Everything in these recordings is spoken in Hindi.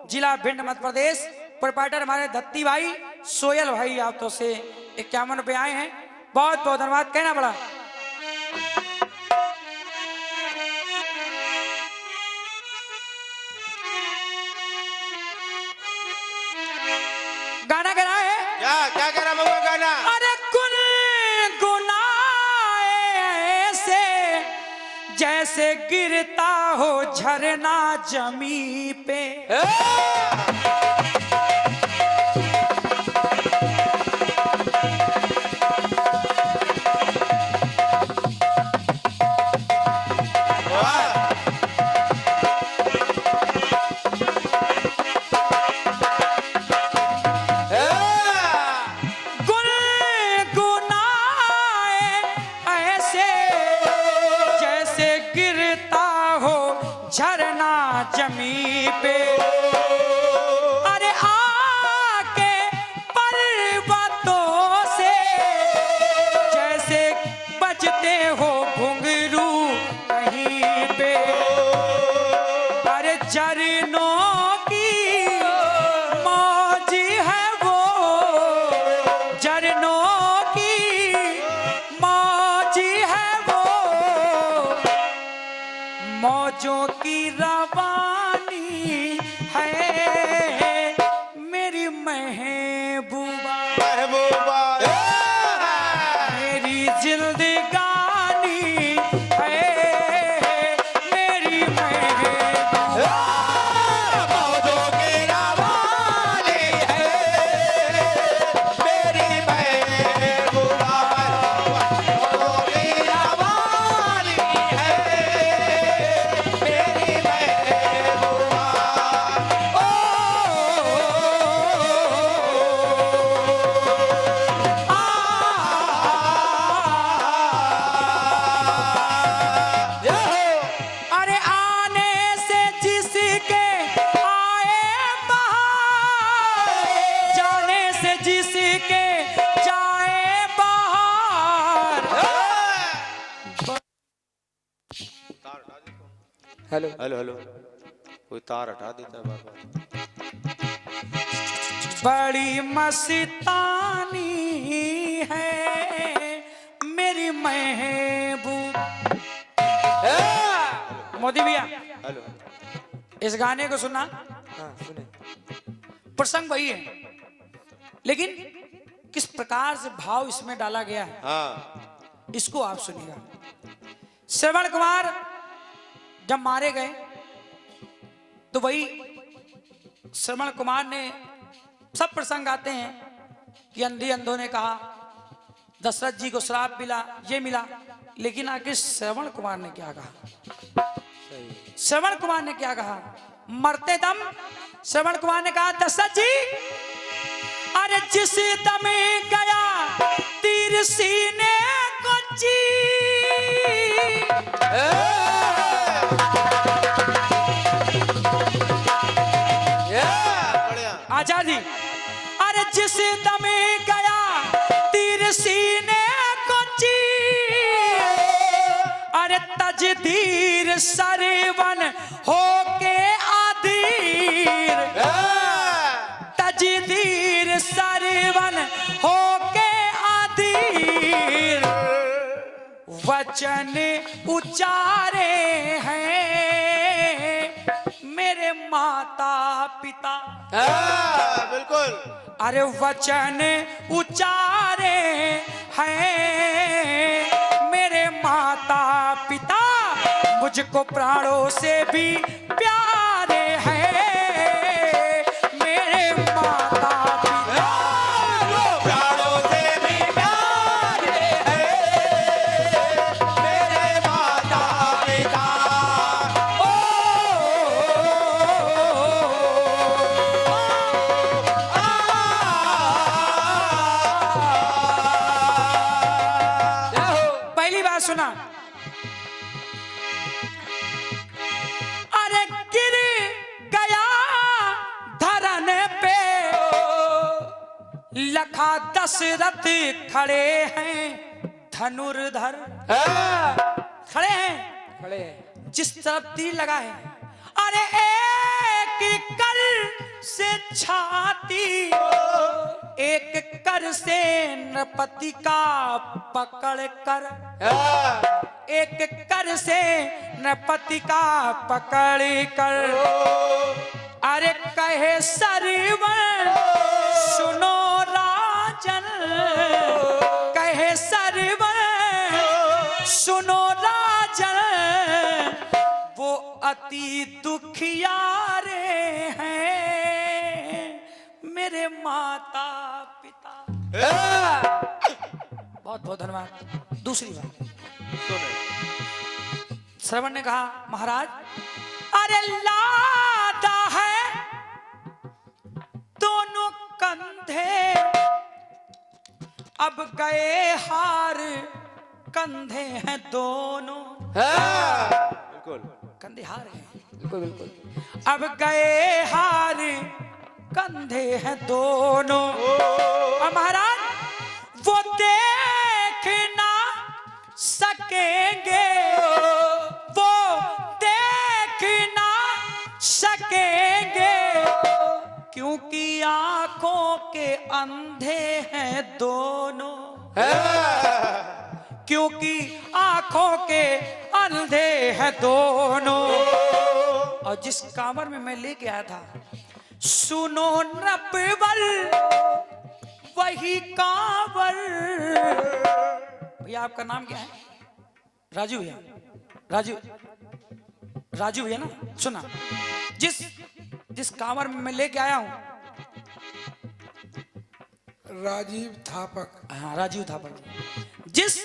जिला भिंड मध्य प्रदेश। प्रोपाइटर हमारे धत्ती भाई सोयल भाई आपको से 51 रुपए आए हैं, बहुत बहुत धन्यवाद कहना पड़ा। गाना गा रहा है क्या कह रहा महुआ गाना? अरे कुल गुनाए ऐसे जैसे गिरता हो झरना जमी पे। झरना जमी पे अरे आके पर्वतों से जैसे बजते हो घुंघरू कहीं पे। अरे झरनों की मौज है वो, झरनों की मौज है वो, मौजों की रवानी है मेरी महबूबा। मेरी जिंदगानी है मेरी महबूबा। मौजों की रवानी है मेरी महबूबा। मौजों की रवानी है हेलो हेलो हेलो, कोई तार हटा देता है बार बार। बड़ी मस्तानी है मेरी महबूब। मोदी भैया हेलो, इस गाने को सुना? हाँ सुने। प्रसंग वही है, लेकिन किस प्रकार से भाव इसमें डाला गया है हाँ इसको आप सुनिएगा। श्रवण कुमार जब मारे गए तो वही श्रवण कुमार ने सब प्रसंग आते हैं कि अंधी अंधों ने कहा, दशरथ जी को श्राप मिला, ये मिला, लेकिन आखिर श्रवण कुमार ने क्या कहा? श्रवण कुमार ने क्या कहा? मरते दम श्रवण कुमार ने कहा, दशरथ जी अरे जिस दम गया तीर सीने को आजादी। अरे जिस दम गया तीर सीने को अरे तजदीर सरवन होके आदीर, तजदीर सरवन होके आदीर, वचन उचारे हैं मेरे माता पिता। बिल्कुल। अरे वचन उचारे हैं मेरे माता पिता, मुझको प्राणों से भी प्यारे हैं मेरे माता पिता। प्राणों से भी प्यारे हैं मेरे माता पिता। पहली बात सुना, अरे गिर गया धरन पे लखा दशरथ खड़े हैं धनुर्धर। खड़े हैं, जिस तरफ तीर लगा है, अरे एक कर छाती, एक कर से नृपति का पकड़ कर, एक कर से नृपति का पकड़ कर, अरे कहे सरवर सुनो राजन, कहे सरवर सुनो राजन, वो अति दुखियारे हैं मेरे माता पिता। बहुत बहुत धन्यवाद। दूसरी बात श्रवण ने कहा, महाराज अरे लादा है दोनों कंधे, अब गए हार कंधे हैं दोनों। बिल्कुल कंधे हार हैं, बिल्कुल बिल्कुल। अब गए हार कंधे हैं दोनों। और महाराज वो देख ना सकेंगे, वो देख ना सकेंगे, क्योंकि आंखों के अंधे हैं दोनों, क्योंकि आंखों के अंधे हैं दोनों। और जिस कांवर में मैं लेके आया था, सुनो नपवर वही कांवर। भैया आपका नाम क्या है? राजू भैया, राजू भैया ना, सुना, जिस कांवर में मैं लेके आया हूं, राजीव थापक। हाँ राजीव थापक, जिस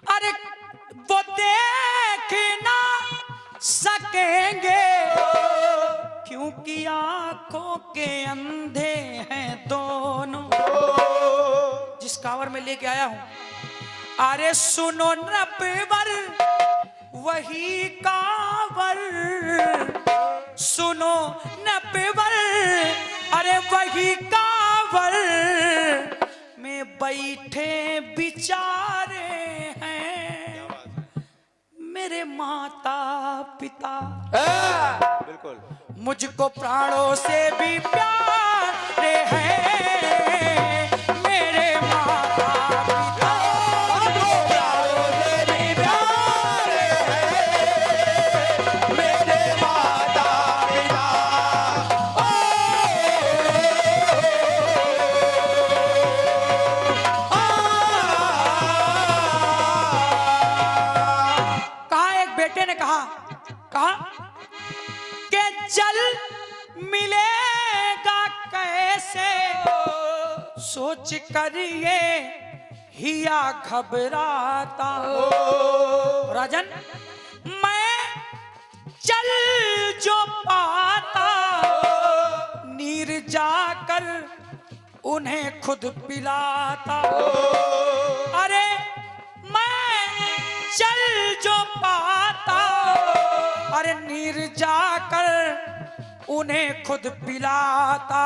अरे वो देख ना सकेंगे, क्योंकि आंखों के अंधे हैं दोनों। जिस कांवर में लेके आया हूं, अरे सुनो नपवर वही कांवर, सुनो नपवर अरे वही कांवर में बैठे बिचारे हैं मेरे माता पिता। बिल्कुल। मुझको प्राणों से भी प्यारे हैं मेरे माता पिता। प्राणों से भी प्यारे हैं मेरे माता पिता। कहा एक बेटे ने कहा कि जल मिलेगा कैसे, सोच कर ये हिया घबराता। राजन मैं चल जो पाता, नीर जाकर उन्हें खुद पिलाता। अरे मैं चल जो पाता, अरे नीर जाकर उन्हें खुद पिलाता।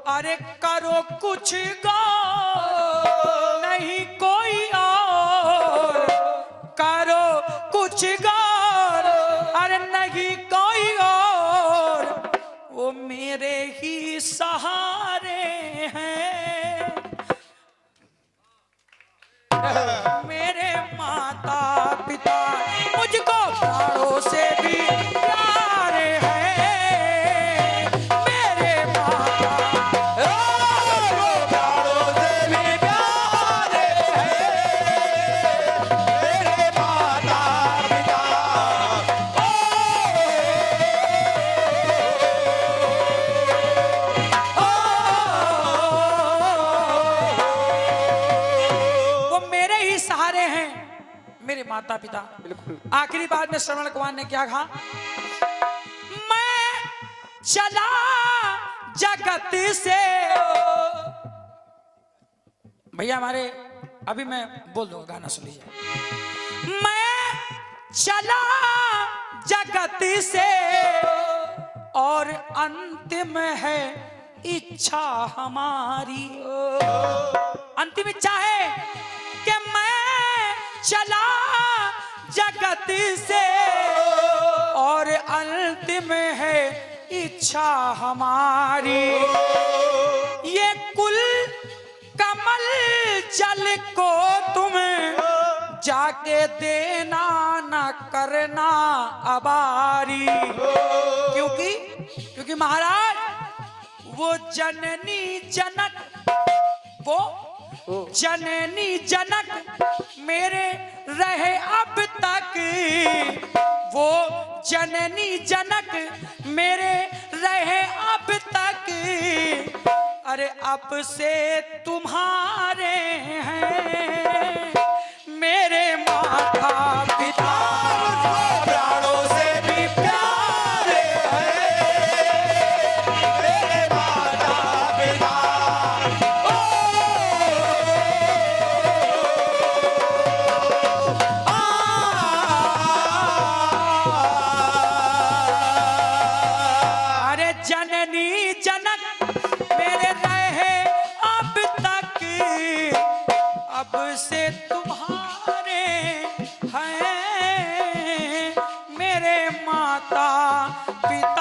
अरे करो कुछ गौर नहीं कोई और, करो कुछ गौर अरे नहीं कोई और, वो मेरे ही सहारे हैं मेरे माता पिता। मुझको प्राणों से भी प्यारे हैं मेरे माता। प्राणों से भी प्यारे हैं मेरे माता पिता। वो मेरे ही सहारे हैं मेरे माता पिता। बिल्कुल। आखिरी बात में श्रवण कुमार ने क्या कहा, मैं चला जगत से। भैया हमारे अभी मैं बोल दूंगा, गाना सुन लीजिए। मैं चला जगत से और अंतिम है इच्छा हमारी। अंतिम इच्छा है कि मैं चला जगत से और अंतिम है इच्छा हमारी, ये कुल कमल जल को तुम जाके देना न करना अबारी। क्योंकि महाराज वो जननी जनक, वो जननी जनक मेरे रहे अब तक, वो जननी जनक मेरे रहे अब तक। अरे अब से तुम्हारे हैं मेरे माता पिता, प्राणों से भी प्यारे हैं मेरे माता पिता। अरे जननी जनक मेरे रहे अब तक, अब से तुम्हारे हैं मेरे माता पिता।